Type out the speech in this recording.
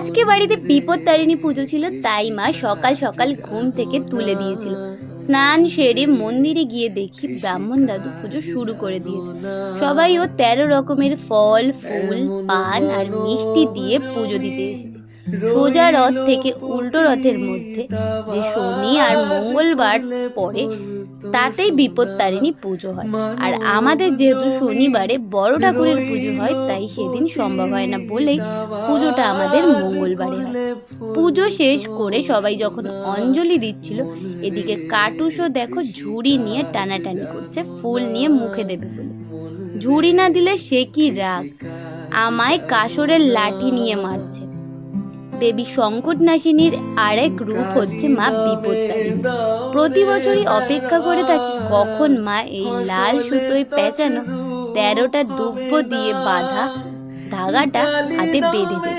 আজকে বাড়িতে বিপত্তারিণী পুজো ছিল, তাই মা সকাল সকাল ঘুম থেকে তুলে দিয়েছিল। স্নান সেরে মন্দিরে গিয়ে দেখি ব্রাহ্মণ দাদু পুজো শুরু করে দিয়েছে। সবাই ও 13 রকমের ফল, ফুল, পান আর মিষ্টি দিয়ে পুজো দিতে এসেছে। সোজা রথ থেকে উল্টো রথের মধ্যে যে শনি আর মঙ্গলবার পড়ে তাতেই বিপত্তারিণী পুজো হয়। আর আমাদের যেহেতু শনিবারে বড় ঠাকুরের পুজো হয়, তাই সেদিন সম্ভব হয় না বলেই পুজোটা আমাদের মঙ্গলবারে হয়। পুজো শেষ করে সবাই যখন অঞ্জলি দিচ্ছিল, এদিকে কাটুসও দেখো ঝুড়ি নিয়ে টানাটানি করছে ফুল নিয়ে মুখে দেবে বলে। ঝুড়ি না দিলে সে কি রাগ, আমায় কাসরের লাঠি নিয়ে মারছে। দেবী সংকটনাশিনীর আরেক রূপ হচ্ছে মা বিপত্তারিণী। প্রতি বছরই অপেক্ষা করে থাকি কখন মা এই লাল সুতোয় পেঁচানো 13টা দুব্য দিয়ে বাঁধা ধাগাটা হাতে বেঁধে দেবে।